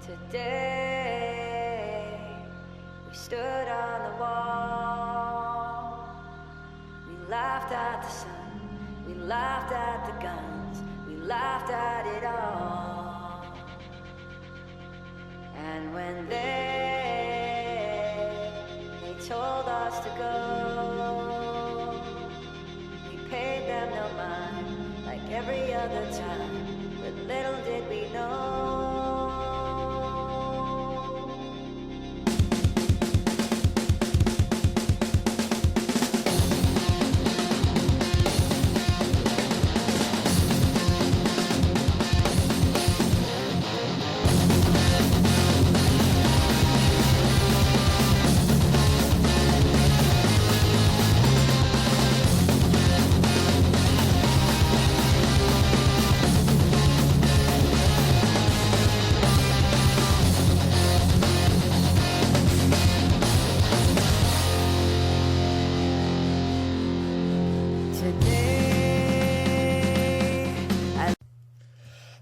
Today, we stood on the wall. We laughed at the sun, we laughed at the guns, we laughed at it all. And when they told us to go, we paid them no mind like every other time, but little did we know.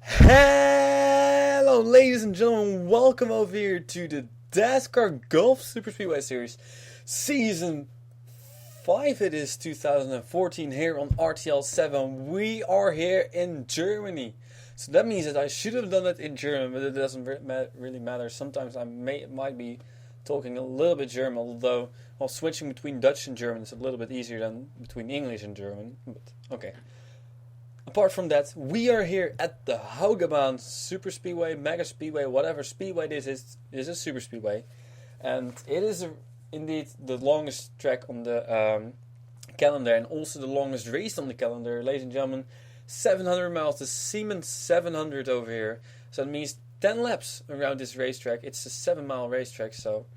Hello ladies and gentlemen, welcome over here to the Dascar Golf Super Speedway Series Season 5. It is 2014 here on RTL 7. We are here in Germany. So that means that I should have done it in German, but it doesn't really matter. Sometimes I might be talking a little bit German, although while switching between Dutch and German is a little bit easier than between English and German. But okay. Apart from that, we are here at the Haugebaan Super Speedway, Mega Speedway, whatever speedway this is a super speedway. And it is indeed the longest track on the calendar and also the longest race on the calendar. Ladies and gentlemen, 700 miles, the Siemens 700 over here. So that means 10 laps around this racetrack. It's a 7-mile racetrack, so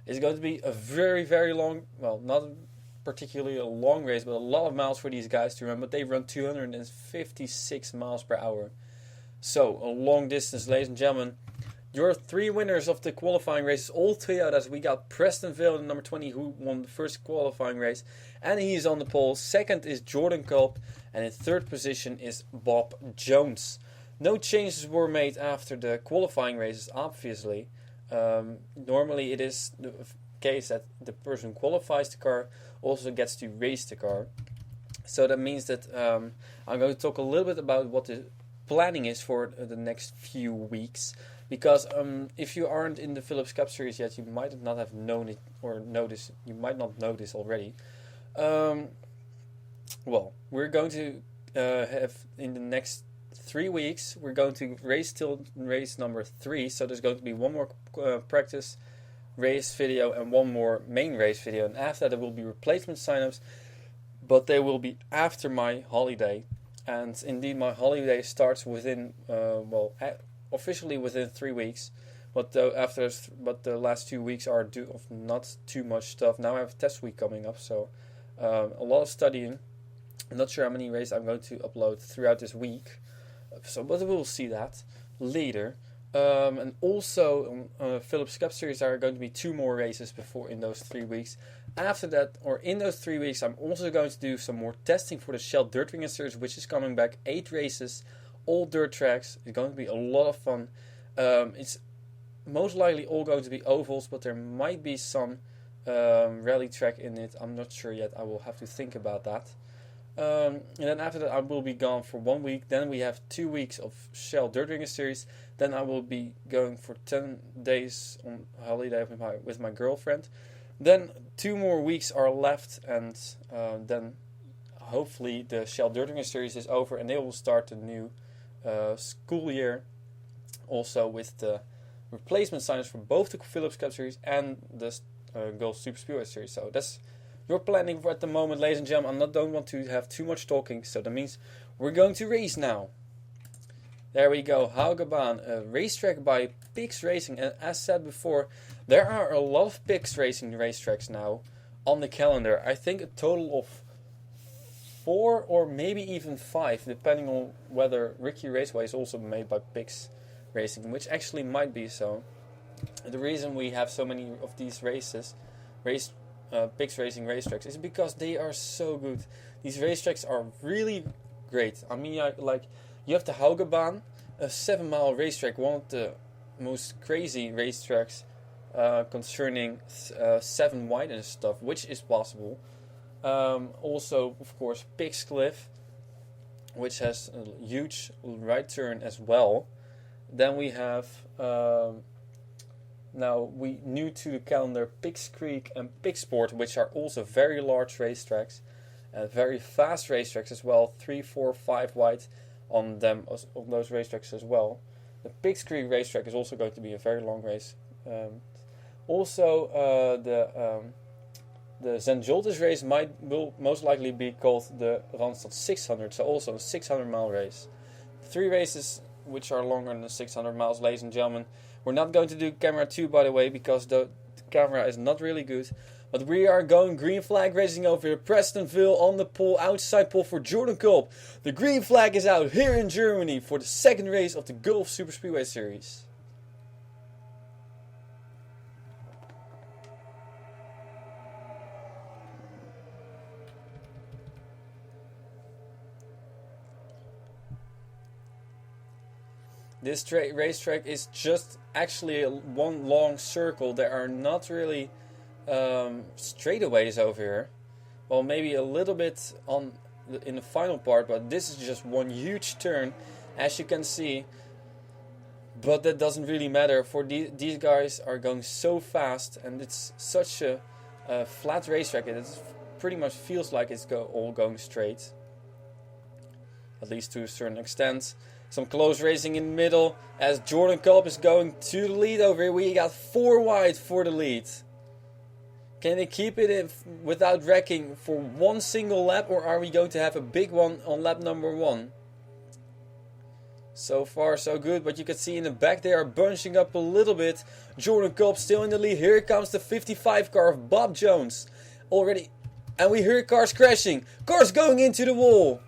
it's going to be a very, very long, well, not particularly a long race, but a lot of miles for these guys to run, but they run 256 miles per hour. So, a long distance, ladies and gentlemen. Your three winners of the qualifying races, all Toyotas. We got Preston Vale, number 20, who won the first qualifying race, and he's on the pole. Second is Jordan Culp, and in third position is Bob Jones. No changes were made after the qualifying races, obviously. Normally it is the case that the person who qualifies the car also gets to race the car. So that means that I'm going to talk a little bit about what the planning is for the next few weeks. Because if you aren't in the Philips Cup Series yet, you might not have known it or noticed. You might not know this already. Well, we're going to have in the next 3 weeks, we're going to race till race number 3. So there's going to be one more practice race video and one more main race video, and after that there will be replacement signups, but they will be after my holiday. And indeed my holiday starts within officially within 3 weeks, but the last 2 weeks are due of not too much stuff. Now I have test week coming up, so a lot of studying. I'm not sure how many races I'm going to upload throughout this week, so but we'll see that later. And also Philips Cup Series, there are going to be 2 more races before in those 3 weeks. After that, or in those 3 weeks, I'm also going to do some more testing for the Shell Dirtringen Series, which is coming back. 8 races, all dirt tracks. It's going to be a lot of fun. It's most likely all going to be ovals, but there might be some rally track in it. I'm not sure yet. I will have to think about that. And then after that I will be gone for 1 week. Then we have 2 weeks of Shell Dirtringen Series. Then I will be going for 10 days on holiday with my girlfriend. Then 2 more weeks are left, and then hopefully the Shell Dirtringen Series is over and they will start the new school year, also with the replacement signers for both the Philips Cup Series and the Golf Super Speedway Series. So that's your planning for at the moment, ladies and gentlemen. I don't want to have too much talking, so that means we're going to race now. There we go, Haugebaan, a racetrack by Pix Racing. And as said before, there are a lot of Pix Racing racetracks now on the calendar. I think a total of 4 or maybe even 5, depending on whether Ricky Raceway is also made by Pix Racing, which actually might be so. The reason we have so many of these Pix Racing racetracks is because they are so good. These racetracks are really great. I mean, like you have the Haugebaan, a 7-mile racetrack, one of the most crazy racetracks concerning 7 wide and stuff, which is possible. Also, of course, Pixcliff, which has a huge right turn as well. Then we have, now we new to the calendar, Pigs Creek and Pigsport, which are also very large racetracks and very fast racetracks as well. 3, 4, 5 wide on them, on those racetracks as well. The Pigs Creek racetrack is also going to be a very long race. The St. Joltis race will most likely be called the Randstad 600, so also a 600-mile race. 3 races which are longer than 600 miles, ladies and gentlemen. We're not going to do camera 2, by the way, because the camera is not really good. But we are going green flag racing over here. Prestonville on the pole, outside pole for Jordan Kolb. The green flag is out here in Germany for the second race of the Gulf Super Speedway Series. This racetrack is just actually one long circle. There are not really straightaways over here. Well, maybe a little bit in the final part, but this is just one huge turn, as you can see. But that doesn't really matter, for these guys are going so fast, and it's such a flat racetrack. It pretty much feels like it's all going straight, at least to a certain extent. Some close racing in the middle as Jordan Kolb is going to the lead over here. We got 4 wide for the lead. Can they keep it in without wrecking for one single lap, or are we going to have a big one on lap number 1? So far so good, but you can see in the back they are bunching up a little bit. Jordan Kolb still in the lead. Here comes the 55 car of Bob Jones already, and we hear cars crashing. Cars going into the wall.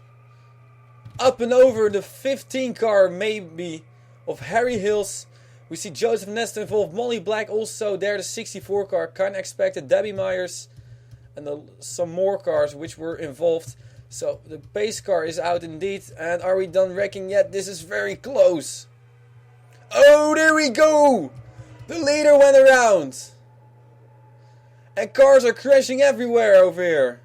Up and over the 15 car maybe of Harry Hills. We see Joseph Nesta involved. Molly Black also there, the 64 car. Kind of expected. Debbie Myers. And some more cars which were involved. So the pace car is out indeed. And are we done wrecking yet? This is very close. Oh, there we go. The leader went around. And cars are crashing everywhere over here.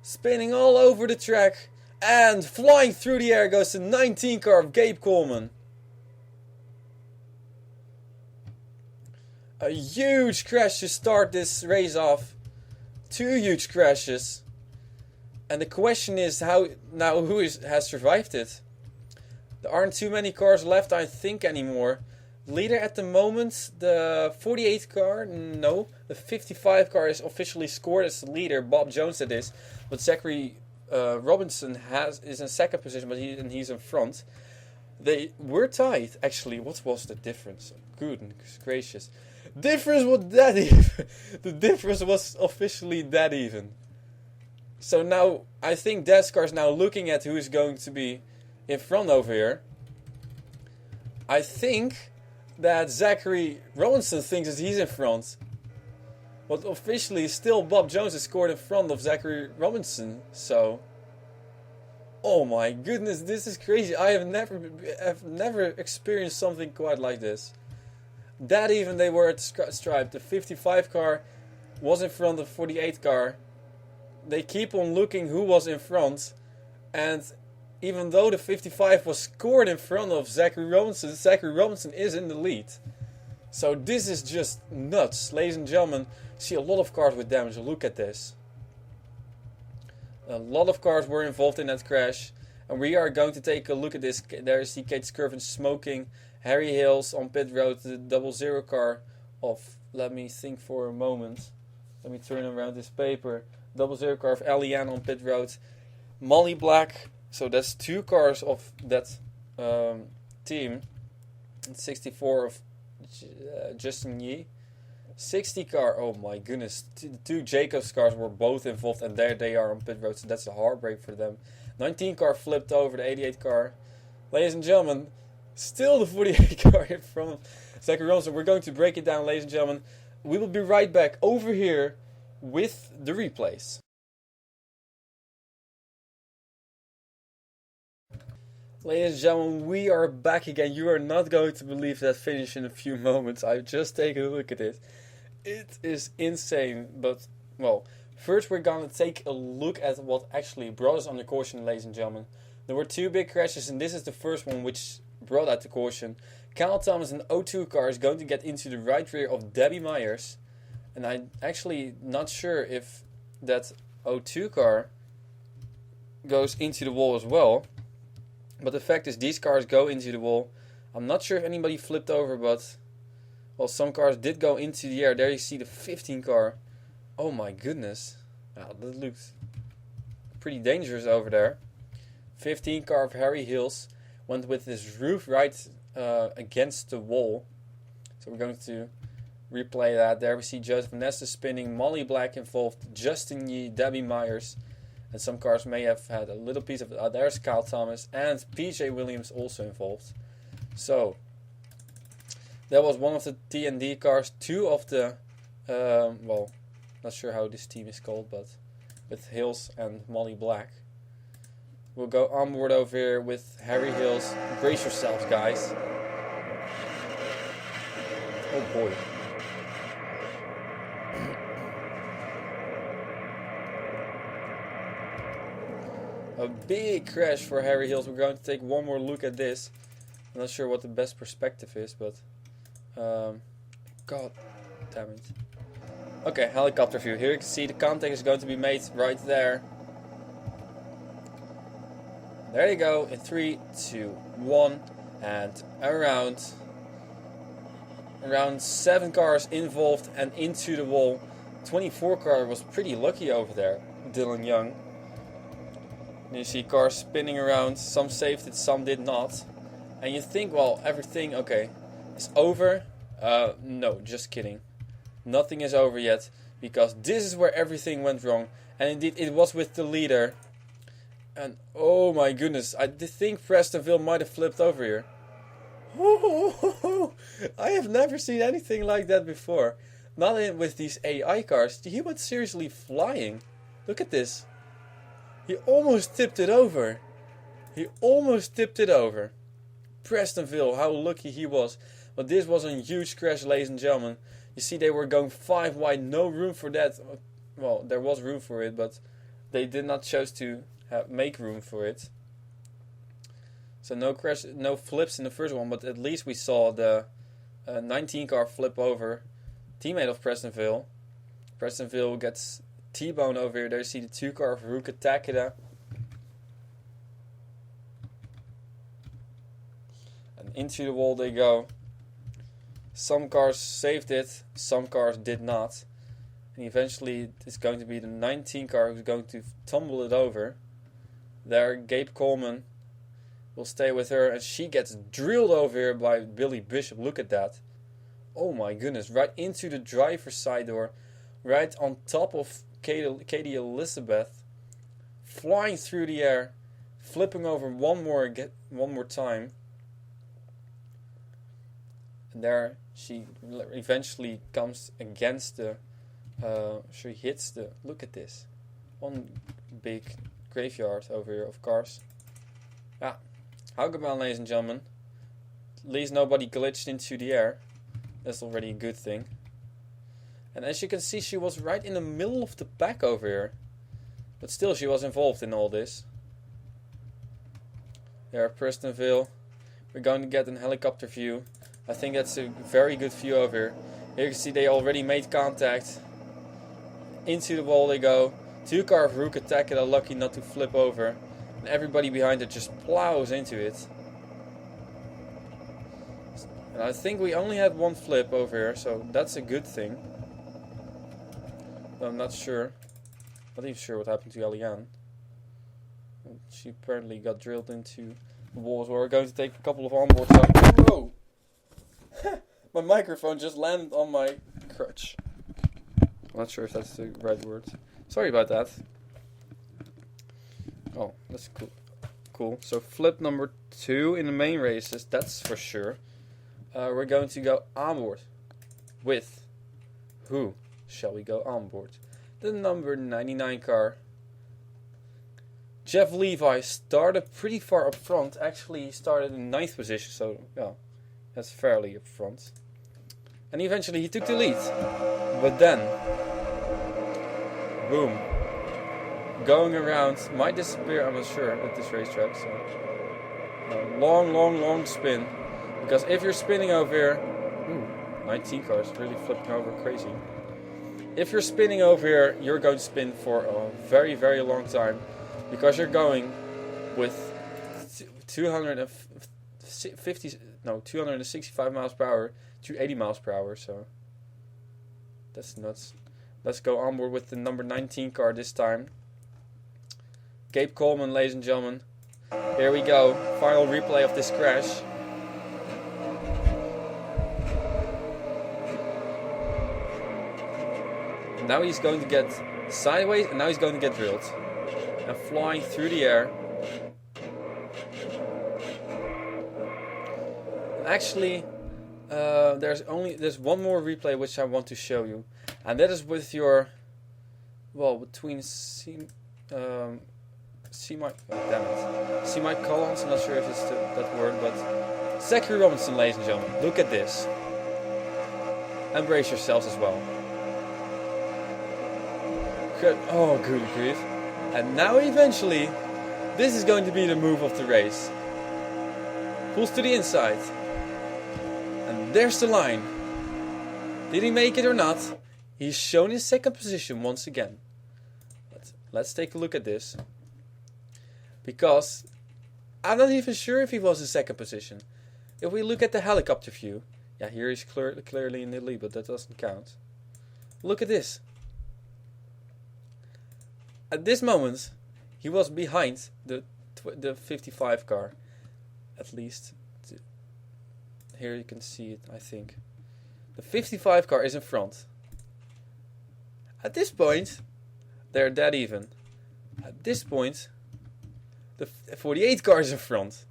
Spinning all over the track. And flying through the air goes the 19 car of Gabe Coleman. A huge crash to start this race off. 2 huge crashes. And the question is who has survived it? There aren't too many cars left, I think, anymore. Leader at the moment, the 48 car, no. The 55 car is officially scored as the leader. Bob Jones it is. But Zachary Robinson is in second position, but he's in front. They were tied, actually. What was the difference? Goodness gracious. Difference was that even. The difference was officially that even. So now, I think Dascar is now looking at who is going to be in front over here. I think that Zachary Robinson thinks that he's in front. But officially, still Bob Jones is scored in front of Zachary Robinson. So, oh my goodness, this is crazy. I have never experienced something quite like this. That even they were at the stripe. The 55 car was in front of the 48 car. They keep on looking who was in front. And even though the 55 was scored in front of Zachary Robinson is in the lead. So this is just nuts. Ladies and gentlemen, see a lot of cars with damage. Look at this. A lot of cars were involved in that crash. And we are going to take a look at this. There is the Kate Skirvin smoking. Harry Hills on pit road. The 00 car of, let me think for a moment. Let me turn around this paper. 00 car of Eliane on pit road. Molly Black. So that's 2 cars of that team. 64 of Justin Yee. 60 car, oh my goodness. 2 Jacobs cars were both involved, and there they are on pit road, so that's a heartbreak for them. 19 car flipped over the 88 car. Ladies and gentlemen, still the 48 car in front of Zachary Robinson. We're going to break it down, ladies and gentlemen. We will be right back over here with the replays. Ladies and gentlemen, we are back again. You are not going to believe that finish in a few moments. I've just taken a look at it. It is insane. But, well, first we're going to take a look at what actually brought us under caution, ladies and gentlemen. There were two big crashes, and this is the first one which brought out the caution. Kyle Thomas, an O2 car, is going to get into the right rear of Debbie Myers. And I'm actually not sure if that O2 car goes into the wall as well. But the fact is, these cars go into the wall. I'm not sure if anybody flipped over, but... well, some cars did go into the air. There you see the 15 car. Oh my goodness. Wow, that looks pretty dangerous over there. 15 car of Harry Hills went with his roof right against the wall. So we're going to replay that. There we see Joseph Vanessa spinning, Molly Black involved, Justin Yee, Debbie Myers. And some cars may have had a little piece of it. There's Kyle Thomas and PJ Williams also involved. So, that was one of the TND cars. Two of the, well, not sure how this team is called, but with Hills and Molly Black. We'll go on board over here with Harry Hills. Brace yourselves, guys. Oh boy. A big crash for Harry Hills. We're going to take one more look at this. I'm not sure what the best perspective is, but... God damn it. Okay, helicopter view. Here you can see the contact is going to be made right there. There you go. In 3, 2, 1. And around 7 cars involved and into the wall. 24 car was pretty lucky over there. Dylan Young. And you see cars spinning around, some saved it, some did not. And you think, well, everything, okay, is over. No, just kidding. Nothing is over yet, because this is where everything went wrong. And indeed, it was with the leader. And oh my goodness, I think Prestonville might have flipped over here. I have never seen anything like that before. Not with these AI cars. He went seriously flying. Look at this. He almost tipped it over. He almost tipped it over. Prestonville, how lucky he was. But this was a huge crash, ladies and gentlemen. You see, they were going 5 wide. No room for that. Well, there was room for it, but they did not choose to make room for it. So no crash, no flips in the first one. But at least we saw the 19 car flip over. Teammate of Prestonville. Prestonville gets T-bone over here. There you see the 2 car of Ruka Takeda. And into the wall they go. Some cars saved it, some cars did not. And eventually it's going to be the 19 car who's going to tumble it over. There, Gabe Coleman will stay with her, and she gets drilled over here by Billy Bishop. Look at that. Oh my goodness, right into the driver's side door. Right on top of Katie Elizabeth, flying through the air, flipping over one more time, and there she eventually comes against the. She hits the. Look at this, one big graveyard over here of cars. Ah, how good, ladies and gentlemen. At least nobody glitched into the air. That's already a good thing. And as you can see, she was right in the middle of the pack over here. But still, she was involved in all this. There, Prestonville. We're going to get a helicopter view. I think that's a very good view over here. Here you can see they already made contact. Into the wall they go. 2 car of Ruka Takeda, lucky not to flip over. And everybody behind it just plows into it. And I think we only had 1 flip over here, so that's a good thing. I'm not sure. Not even sure what happened to Eliane. She apparently got drilled into the walls. We're going to take a couple of onboard shots. Whoa! My microphone just landed on my crutch. I'm not sure if that's the right word. Sorry about that. Oh, that's cool. Cool. So flip number 2 in the main races, that's for sure. We're going to go onboard with who? Shall we go on board? The number 99 car. Jeff Levi started pretty far up front. Actually, he started in 9th position, so yeah, that's fairly up front. And eventually he took the lead. But then, boom. Going around might disappear, I'm not sure, at this racetrack. So, a long spin. Because if you're spinning over here, 19 cars really flipping over crazy. If you're spinning over here, you're going to spin for a very, very long time. Because you're going with 265 miles per hour to 80 miles per hour. So, that's nuts. Let's go onboard with the number 19 car this time. Gabe Coleman, ladies and gentlemen. Here we go. Final replay of this crash. Now he's going to get sideways, and now he's going to get drilled. And flying through the air. And actually, there's one more replay which I want to show you. And that is with your, between semicolons, I'm not sure if it's that word, but Zachary Robinson, ladies and gentlemen, look at this. And brace yourselves as well. Good. Oh, good grief. And now eventually, this is going to be the move of the race. Pulls to the inside. And there's the line. Did he make it or not? He's shown his second position once again. Let's take a look at this. Because I'm not even sure if he was in second position. If we look at the helicopter view. Yeah, here he's clearly in the lead, but that doesn't count. Look at this. At this moment, he was behind the 55 car. At least. Here you can see it, I think. The 55 car is in front. At this point, they're dead even. At this point, the 48 car is in front.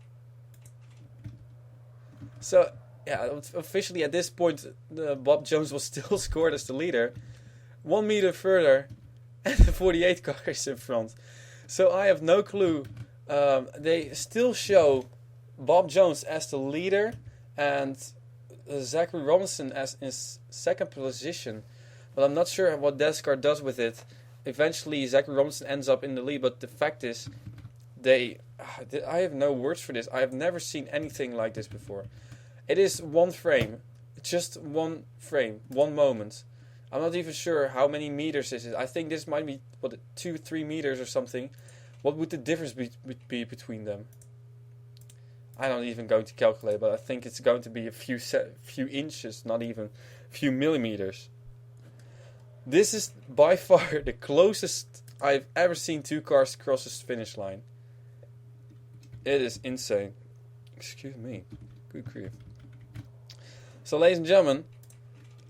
So, yeah, officially at this point, Bob Jones was still scored as the leader. 1 meter further, and the 48 car is in front. So I have no clue. They still show Bob Jones as the leader and Zachary Robinson as in second position. But I'm not sure what Dascar does with it. Eventually, Zachary Robinson ends up in the lead. But the fact is, I have no words for this. I have never seen anything like this before. It is one frame. Just one frame. One moment. I'm not even sure how many meters this is. I think this might be, 2-3 meters or something. What would the difference be between them? I'm not even going to calculate, but I think it's going to be a few inches, not even a few millimeters. This is by far the closest I've ever seen two cars cross the finish line. It is insane. Excuse me. Good grief. So, ladies and gentlemen,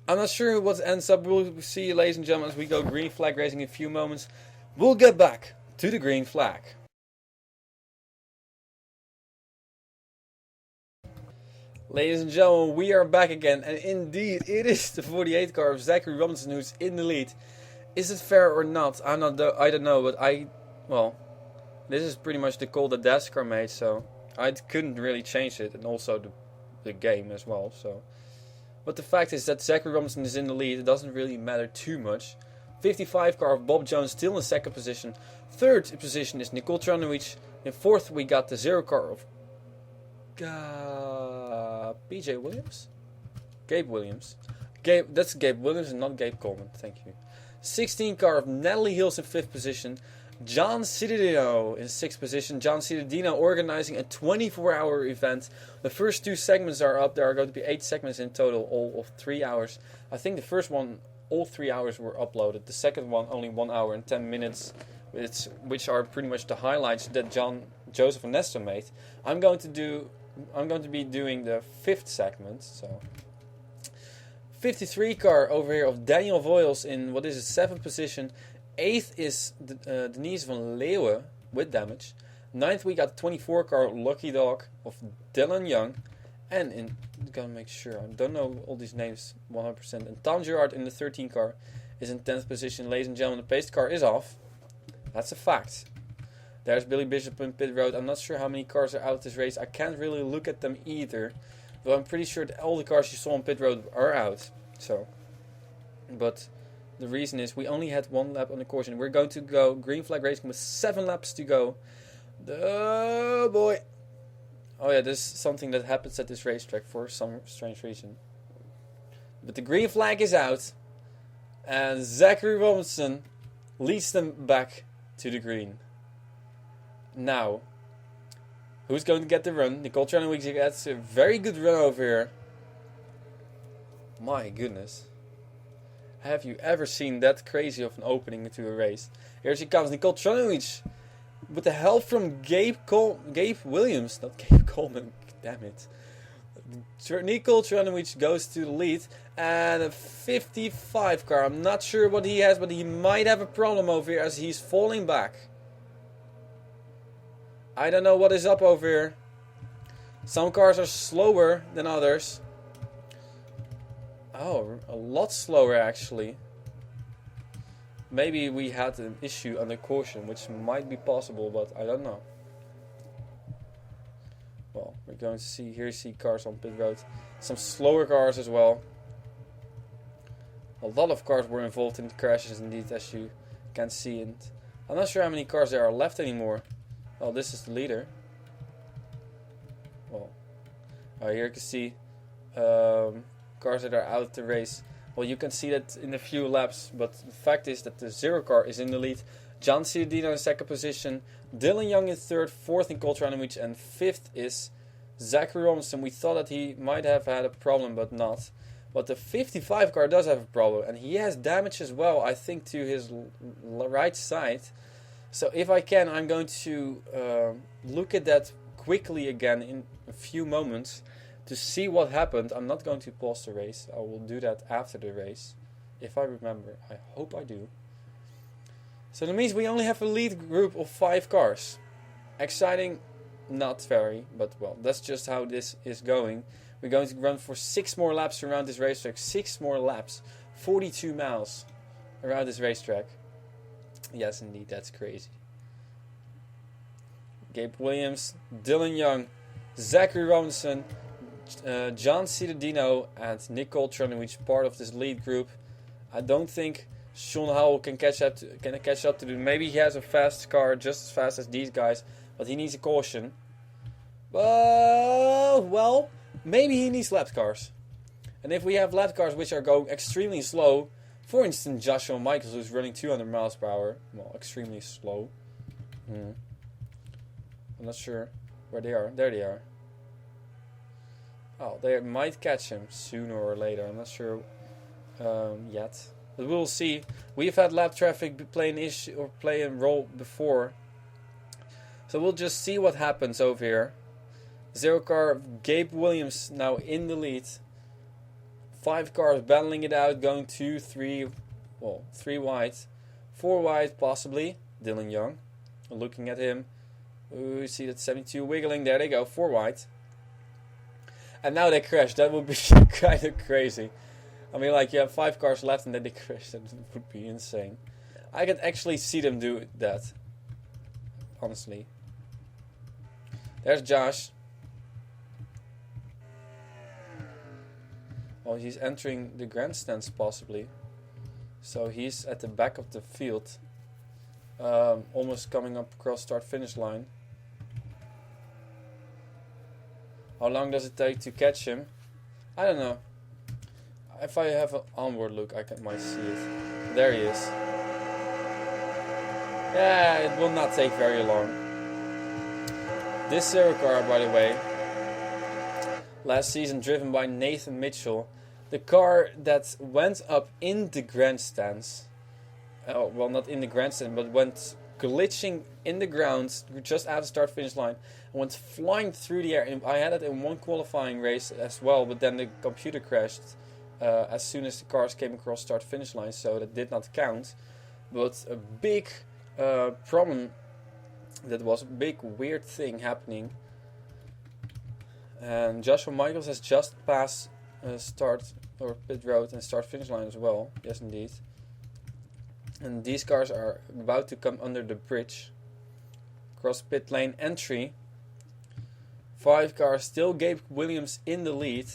I'm not sure what ends up. We'll see you, ladies and gentlemen, as we go green flag racing in a few moments. We'll get back to the green flag. Ladies and gentlemen, we are back again, and indeed, it is the 48 car of Zachary Robinson who's in the lead. Is it fair or not? I don't know, but this is pretty much the call that Dascar made, so I couldn't really change it, and also the game as well. So, but the fact is that Zachary Robinson is in the lead. It doesn't really matter too much. 55 car of Bob Jones still in second position. Third position is Nicole Tranovic. In fourth, we got the 0 car of PJ Williams? Gabe Williams. That's Gabe Williams and not Gabe Coleman. Thank you. 16 car of Natalie Hills in 5th position. John Cittadino in 6th position. John Cittadino organizing a 24-hour event. The first 2 segments are up. There are going to be 8 segments in total, all of 3 hours. I think the first one, all 3 hours were uploaded. The second one, only 1 hour and 10 minutes, which are pretty much the highlights that Joseph and Nestor made. I'm going to be doing the 5th segment. So 53 car over here of Daniel Voiles in 7th position. 8th is Denise van Leeuwen with damage. 9th we got 24 car Lucky Dog of Dylan Young. And I'm gonna make sure, I don't know all these names 100%. And Tom Gerard in the 13 car is in 10th position. Ladies and gentlemen, the pace car is off. That's a fact. There's Billy Bishop in pit road. I'm not sure how many cars are out this race. I can't really look at them either. But I'm pretty sure that all the cars you saw on pit road are out. So, but the reason is we only had 1 lap on the caution. We're going to go green flag racing with 7 laps to go. Oh boy. Oh yeah, this is something that happens at this racetrack for some strange reason. But the green flag is out. And Zachary Robinson leads them back to the green. Now, who's going to get the run? Nicole Tranowicz gets a very good run over here. My goodness. Have you ever seen that crazy of an opening into a race? Here she comes, Nicole Tranowicz. With the help from Gabe Williams. Not Gabe Coleman, damn it. Nicole Tranowicz goes to the lead. And a 55 car. I'm not sure what he has, but he might have a problem over here as he's falling back. I don't know what is up over here. Some cars are slower than others. Oh, a lot slower actually. Maybe we had an issue under caution, which might be possible, but I don't know. Well, we're going to see, here you see cars on pit road. Some slower cars as well. A lot of cars were involved in the crashes indeed, as you can see. And I'm not sure how many cars there are left anymore. Oh, this is the leader. Well, here you can see cars that are out of the race. Well, you can see that in a few laps, but the fact is that the 0 car is in the lead. John Ciudadino in 2nd position, Dylan Young in 3rd, 4th in Nicole Tranowicz, and 5th is Zachary Robinson. We thought that he might have had a problem, but not. But the 55 car does have a problem, and he has damage as well, I think, to his right side. So if I can, I'm going to look at that quickly again in a few moments to see what happened. I'm not going to pause the race. I will do that after the race, if I remember. I hope I do. So that means we only have a lead group of 5 cars. Exciting, not very, but well, that's just how this is going. We're going to run for 6 more laps around this racetrack. 6 more laps. 42 miles around this racetrack. Yes, indeed, that's crazy. Gabe Williams, Dylan Young, Zachary Robinson, John Ciudadino, and Nicole Tranowicz, part of this lead group. I don't think Sean Howell can catch up to them. Maybe he has a fast car, just as fast as these guys, but he needs a caution. Well, maybe he needs lap cars. And if we have lap cars which are going extremely slow, for instance, Joshua Michaels, who's running 200 miles per hour. Well, extremely slow. I'm not sure where they are. There they are. Oh, they might catch him sooner or later. I'm not sure yet. But we'll see. We've had lap traffic play a role before. So we'll just see what happens over here. 0 car, Gabe Williams now in the lead. 5 cars battling it out, going 2, 3, well, 3 wide. 4 wide, possibly. Dylan Young. Looking at him. Ooh, see that 72 wiggling. There they go, 4 wide. And now they crash. That would be kind of crazy. I mean, like, you have 5 cars left and then they crash. That would be insane. I could actually see them do that. Honestly. There's Josh. Oh, he's entering the grandstands possibly. So he's at the back of the field. Almost coming up across start-finish line. How long does it take to catch him? I don't know. If I have an onward look, might see it. There he is. Yeah, it will not take very long. This 0 car, by the way, last season driven by Nathan Mitchell. The car that went up in the grandstands. Oh, well, not in the grandstand, but went glitching in the ground just after start-finish line. And went flying through the air. And I had it in one qualifying race as well, but then the computer crashed as soon as the cars came across start-finish line, so that did not count. But a big problem, that was a big weird thing happening. And Joshua Michaels has just passed start or pit road and start-finish line as well. Yes, indeed. And these cars are about to come under the bridge, across pit lane entry. 5 cars, still Gabe Williams in the lead.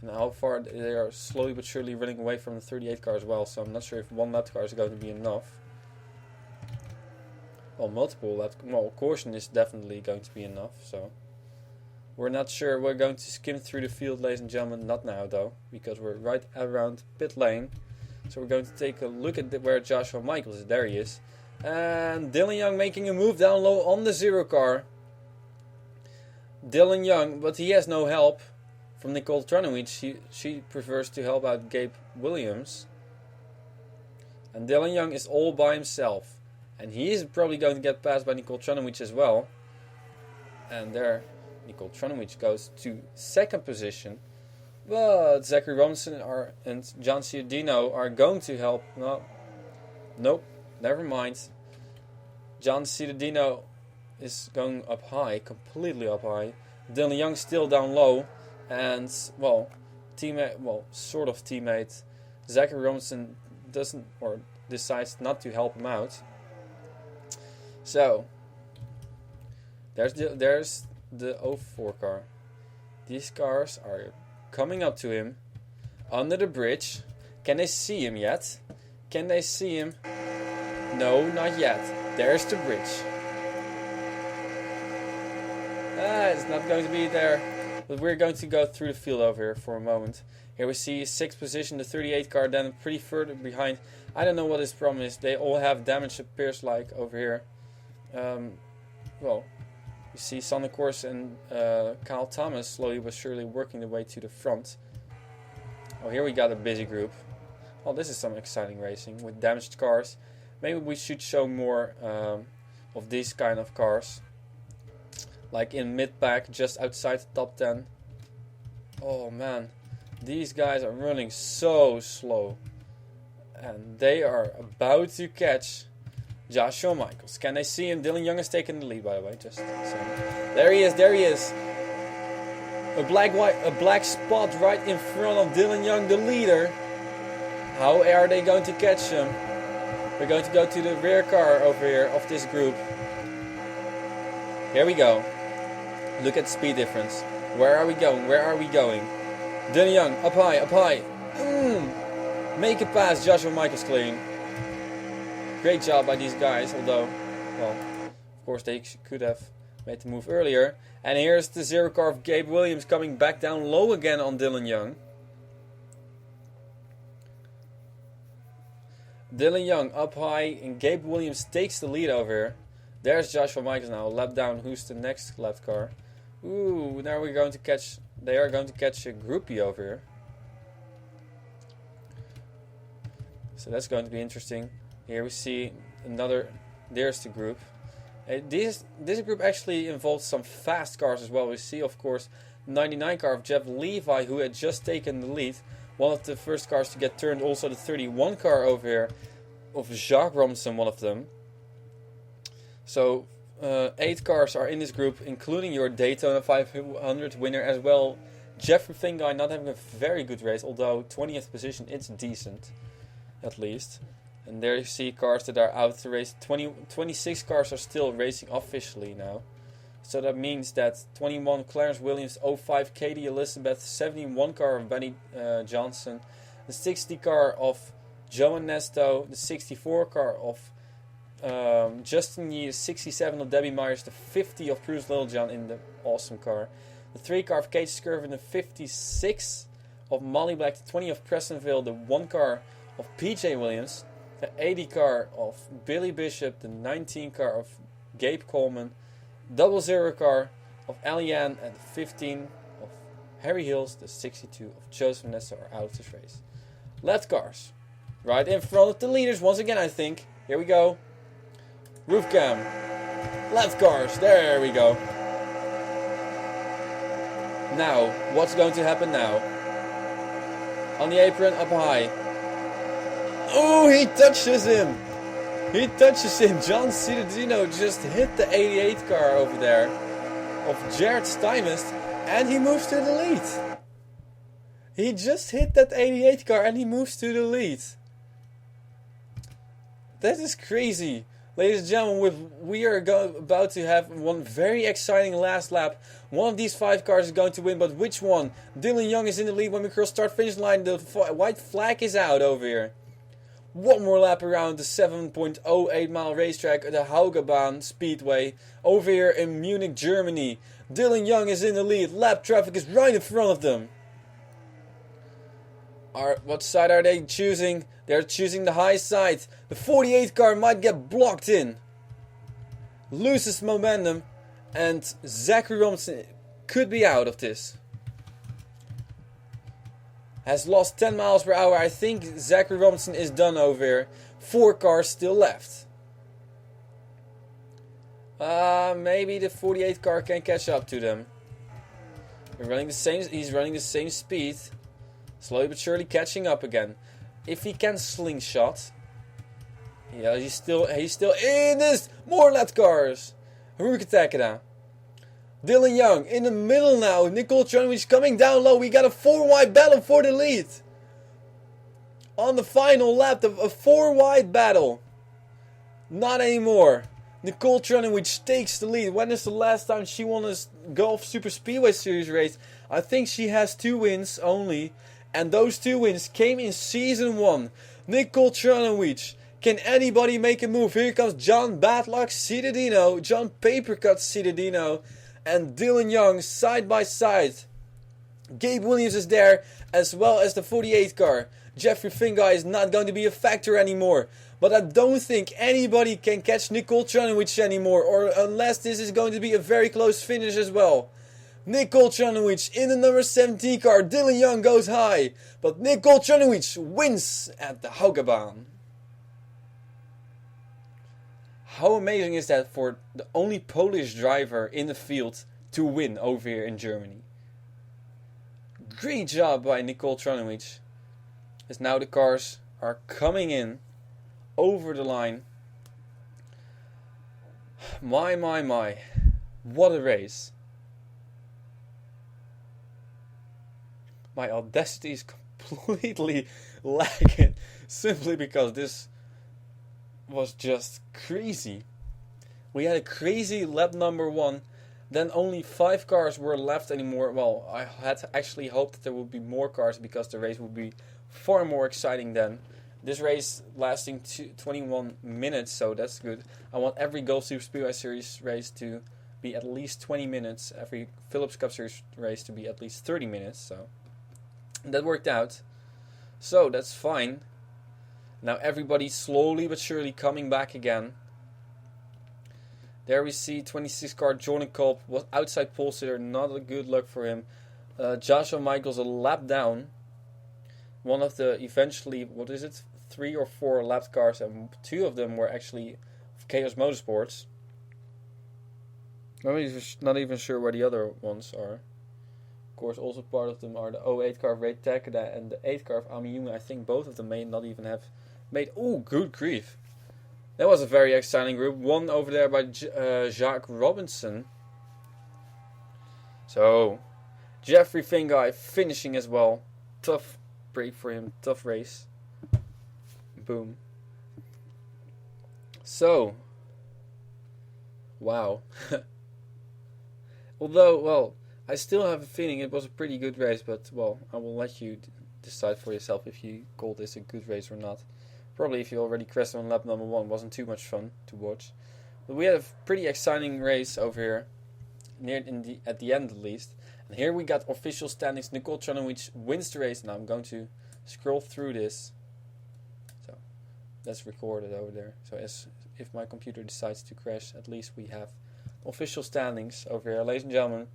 And how far they are slowly but surely running away from the 38 car as well. So I'm not sure if 1 lap car is going to be enough. Well, multiple lap, well, caution is definitely going to be enough. So we're not sure. We're going to skim through the field, ladies and gentlemen. Not now though, because we're right around pit lane. So we're going to take a look at where Joshua Michaels is. There he is. And Dylan Young making a move down low on the 0 car. Dylan Young, but he has no help from Nicole Tranowicz. She prefers to help out Gabe Williams. And Dylan Young is all by himself. And he is probably going to get passed by Nicole Tranowicz as well. And there, Nicole Tranowicz goes to 2nd position. But Zachary Robinson and John Ciudino are going to help. No, nope, never mind. John Ciudino is going up high, completely up high. Dylan Young still down low. And, well, sort of teammate Zachary Robinson doesn't, or decides not to help him out. So, there's the 04 car. These cars are coming up to him under the bridge. Can they see him yet? Can they see him? No, not yet. There's the bridge. It's not going to be there. But we're going to go through the field over here for a moment. Here we see 6th position, the 38 car, then pretty further behind. I don't know what his problem is. They all have damage, appears like, over here. Well, you see Sander Kors and Kyle Thomas slowly but surely working their way to the front. Oh, here we got a busy group. Oh, this is some exciting racing with damaged cars. Maybe we should show more of these kind of cars. Like in mid-pack, just outside the top 10. Oh man, these guys are running so slow. And they are about to catch Joshua Michaels. Can they see him? Dylan Young has taken the lead, by the way. Just saying. There he is. A black spot right in front of Dylan Young, the leader. How are they going to catch him? We're going to go to the rear car over here of this group. Here we go. Look at the speed difference. Where are we going? Dylan Young, up high. Make it past Joshua Michaels clean. Great job by these guys, although, well, of course they could have made the move earlier. And here's the 0 car of Gabe Williams coming back down low again on Dylan Young. Dylan Young up high, and Gabe Williams takes the lead over here. There's Joshua Michaels now, a lap down. Who's the next left car? Ooh, now they are going to catch a groupie over here. So that's going to be interesting. Here we see there's the group. This group actually involves some fast cars as well. We see, of course, 99 car of Jeff Levi, who had just taken the lead. One of the first cars to get turned. Also the 31 car over here of Jacques Robinson, one of them. So 8 cars are in this group, including your Daytona 500 winner as well. Jeffrey Finguy not having a very good race, although 20th position, it's decent, at least. And there you see cars that are out to race. 26 cars are still racing officially now. So that means that 21 Clarence Williams, 05 Katie Elizabeth, 71 car of Benny Johnson, the 60 car of Joe Nesto, the 64 car of Justin Yee, 67 of Debbie Myers, the 50 of Bruce Littlejohn in the awesome car, the 3 car of Kate Skirvin, the 56 of Molly Black, the 20 of Prestonville, the 1 car of PJ Williams, the 80 car of Billy Bishop, the 19 car of Gabe Coleman, 00 car of Alianne, and the 15 of Harry Hills, the 62 of Joseph Nessa are out of this race. Left cars, right in front of the leaders once again, I think. Here we go. Roof cam. Left cars, there we go. Now, what's going to happen now? On the apron, up high. Oh, he touches him. John Ciudino just hit the 88 car over there of Jared Stymist, and he moves to the lead. He just hit that 88 car and he moves to the lead. That is crazy. Ladies and gentlemen, we are about to have one very exciting last lap. One of these 5 cars is going to win, but which one? Dylan Young is in the lead when we cross start-finish line. The white flag is out over here. One more lap around the 7.08 mile racetrack at the Haugabahn Speedway over here in Munich, Germany. Dylan Young is in the lead. Lap traffic is right in front of them. What side are they choosing? They're choosing the high side. The 48 car might get blocked in. Loses momentum. And Zachary Robinson could be out of this. Has lost 10 miles per hour. I think Zachary Robinson is done over here. 4 cars still left. Maybe the 48 car can catch up to them. He's running the same speed. Slowly but surely catching up again. If he can slingshot. Yeah, he's still in this. More lap cars. Haruka Takeda. Dylan Young in the middle now. Nicole Trunwich coming down low. We got a 4-wide battle for the lead. On the final lap, a 4-wide battle. Not anymore. Nicole Trunwich takes the lead. When is the last time she won a Golf Super Speedway Series race? I think she has 2 wins only. And those 2 wins came in Season 1. Nicole Trunwich. Can anybody make a move? Here comes John Badlock Cittadino. John Papercut Cittadino. And Dylan Young side by side. Gabe Williams is there, as well as the 48 car. Jeffrey Finguy is not going to be a factor anymore. But I don't think anybody can catch Nicole Trunwich anymore. Or unless this is going to be a very close finish as well. Nicole Trunwich in the number 17 car. Dylan Young goes high. But Nicole Trunwich wins at the Haugabahn. How amazing is that for the only Polish driver in the field to win over here in Germany? Great job by Nicole Trunwich. As now the cars are coming in over the line. My. What a race. My audacity is completely lacking simply because this was just crazy. We had a crazy lap number 1. Then only 5 cars were left anymore. Well, I had actually hoped that there would be more cars because the race would be far more exciting then. This race lasting 21 minutes, so that's good. I want every Golf Super Speedway Series race to be at least 20 minutes. Every Phillips Cup Series race to be at least 30 minutes. So that worked out. So that's fine. Now everybody slowly but surely coming back again. There we see 26 car Jordan Kolb was outside pole sitter. Not a good luck for him. Joshua Michaels a lap down. One of the eventually, 3 or 4 lapped cars, and 2 of them were actually Chaos Motorsports. I'm not even sure where the other ones are. Of course, also part of them are the 08 car of Ray Takeda and the 8 car of Ami Jung. I think both of them may not even have made. Oh, good grief. That was a very exciting group. One over there by Jacques Robinson. So, Jeffrey Finguy finishing as well. Tough break for him. Tough race. Boom. So, wow. Although, well, I still have a feeling it was a pretty good race, but, well, I will let you decide for yourself if you call this a good race or not. Probably if you already crashed on lap number 1, wasn't too much fun to watch. But we had a pretty exciting race over here, at the end at least. And here we got official standings. Nicole Trunwich wins the race. Now I'm going to scroll through this. So that's recorded over there. So if my computer decides to crash, at least we have official standings over here. Ladies and gentlemen,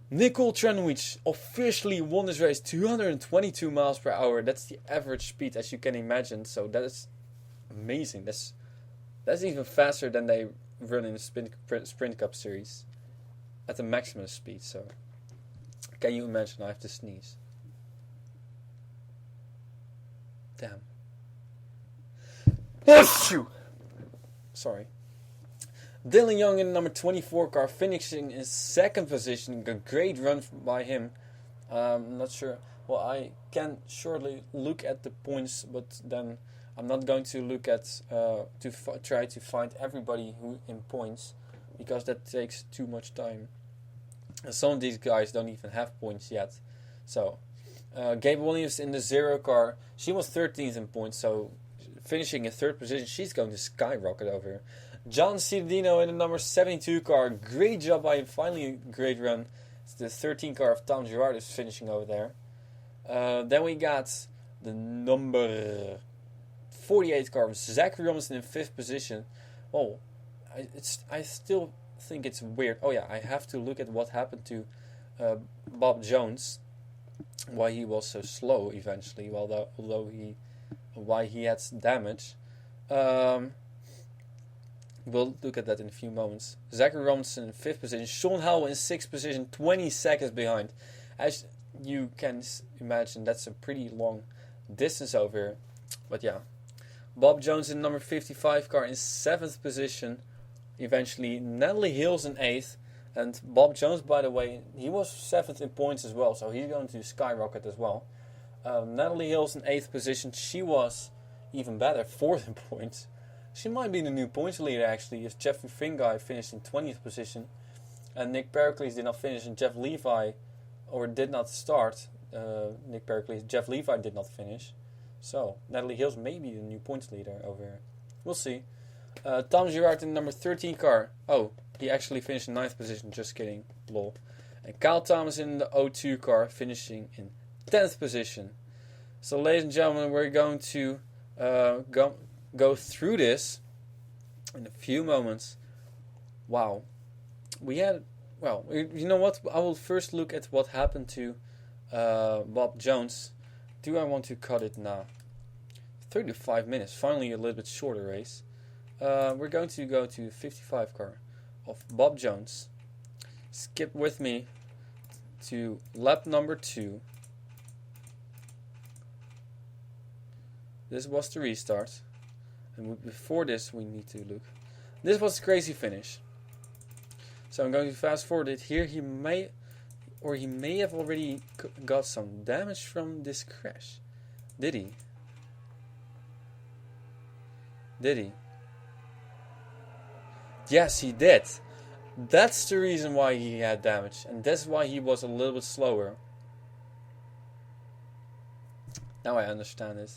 Nicole Trunwich officially won this race, 222 miles per hour. That's the average speed, as you can imagine. So that is amazing. That's even faster than they run in the Sprint Cup Series at the maximum speed. So can you imagine? I have to sneeze. Damn. Sorry. Dylan Young in the number 24 car finishing in 2nd position. A great run by him. I'm not sure. Well, I can shortly look at the points, but then I'm not going to look at try to find everybody who in points, because that takes too much time. And some of these guys don't even have points yet. So Gabe Williams in the 0 car, she was 13th in points, so finishing in 3rd position, she's going to skyrocket over here. John Cittadino in the number 72 car, great job by him, finally a great run. It's the 13 car of Tom Girard is finishing over there. Then we got the number 48 car of Zachary Robinson in 5th position. Oh, I still think it's weird. Oh yeah, I have to look at what happened to Bob Jones, why he was so slow eventually, why he had damage. We'll look at that in a few moments. Zachary Robinson in 5th position, Sean Howell in 6th position, 20 seconds behind. As you can imagine, that's a pretty long distance over here. But yeah, Bob Jones in number 55 car in 7th position. Eventually, Natalie Hills in 8th. And Bob Jones, by the way, he was 7th in points as well, so he's going to skyrocket as well. Natalie Hills in 8th position. She was even better, 4th in points. She might be the new points leader actually, if Jeffrey Finguy finished in 20th position and Nick Pericles did not finish, and Jeff Levi, or did not start. Nick Pericles, Jeff Levi did not finish. So Natalie Hills may be the new points leader over here. We'll see. Tom Girard in number 13 car. Oh, he actually finished in 9th position. Just kidding. Lol. And Kyle Thomas in the 02 car, finishing in 10th position. So ladies and gentlemen, we're going to go through this in a few moments. Wow. We had, well, you know what? I will first look at what happened to Bob Jones. Do I want to cut it now? 35 minutes. Finally a little bit shorter race. We're going to go to 55 car of Bob Jones. Skip with me to lap number 2. This was the restart. And before this, we need to look. This was a crazy finish. So I'm going to fast forward it. Here he may have already got some damage from this crash. Did he? Did he? Yes, he did. That's the reason why he had damage. And that's why he was a little bit slower. Now I understand it.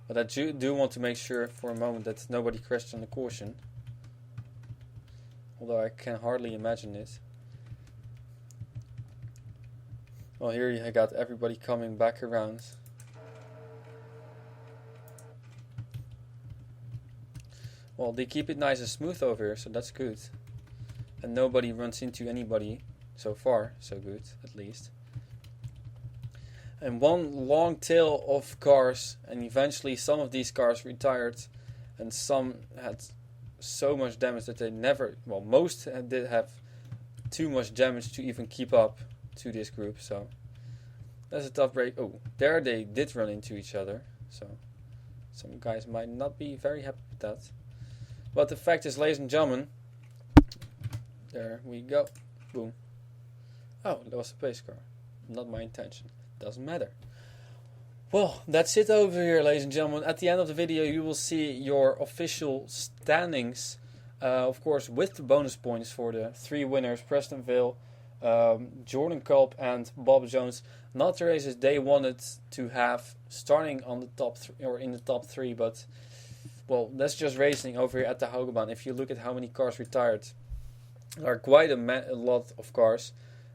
But I do want to make sure for a moment that nobody crashed on the caution. Although I can hardly imagine it. Well, here you got everybody coming back around. Well, they keep it nice and smooth over here, so that's good. And nobody runs into anybody so far, so good, at least. And one long tail of cars, and eventually some of these cars retired, and some had so much damage that they never, well, most did have too much damage to even keep up to this group, so that's a tough break. Oh, there they did run into each other, so some guys might not be very happy with that. But the fact is, ladies and gentlemen, there we go. Boom. Oh, that was a pace car. Not my intention. Doesn't matter. Well, that's it over here, ladies and gentlemen. At the end of the video, you will see your official standings. Of course, with the bonus points for the 3 winners, Preston Vale, Jordan Culp and Bob Jones. Not the races they wanted to have starting on the top or in the top 3, but well, that's just racing over here at the Hogebaan. If you look at how many cars retired, there are quite a lot of cars.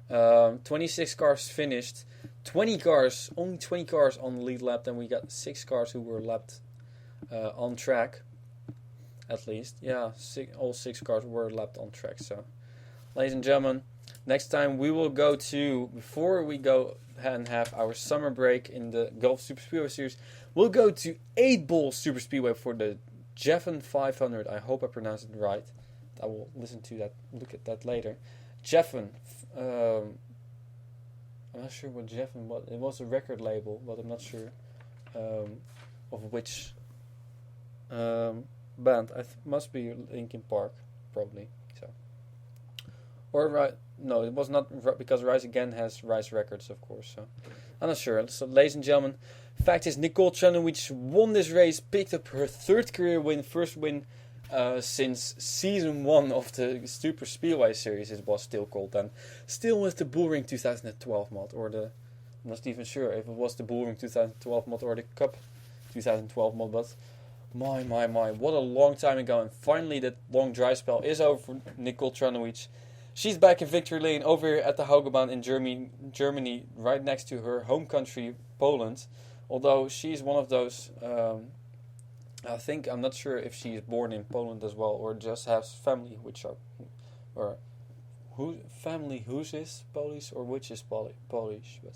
26 cars finished, 20 cars, only 20 cars on the lead lap. Then we got 6 cars who were lapped on track, at least. Yeah, all 6 cars were lapped on track. So, ladies and gentlemen, next time we will go to, before we go and have our summer break in the Gulf Super Speedway Series, we'll go to 8 Ball Super Speedway for the Jeffen 500. I hope I pronounced it right. I will listen to that, look at that later. Jeffen, I'm not sure what Jeffen was. It was a record label, but I'm not sure of which band. Must be Linkin Park, probably. So, or right? No, it was not, because Rise Again has Rise Records, of course. So, I'm not sure. So, ladies and gentlemen, fact is Nicole Tranovic won this race, picked up her third career win, first win since season 1 of the Super Speedway series, it was still called then. Still with the Bullring 2012 mod, or the, I'm not even sure if it was the Bullring 2012 mod or the Cup 2012 mod, but my, what a long time ago, and finally that long dry spell is over for Nicole Tranovic. She's back in victory lane over here at the Haugebahn in Germany, right next to her home country, Poland. Although she's one of those, I think, I'm not sure if she is born in Poland as well, or just has family which are, or whose is Polish or which is Polish, but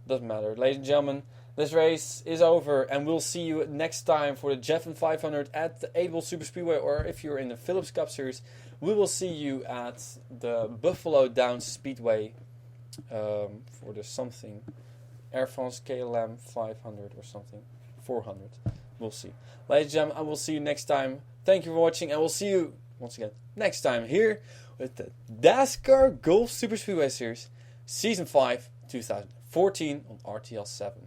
doesn't matter. Ladies and gentlemen, this race is over, and we'll see you next time for the Jeffin 500 at the Able Super Speedway, or if you're in the Phillips Cup Series, we will see you at the Buffalo Downs Speedway for the something, Air France KLM 500 or something, 400. We'll see. Ladies and gentlemen, I will see you next time. Thank you for watching, and we'll see you once again next time here with the Dascar Golf Super Speedway Series, Season 5, 2014 on RTL 7.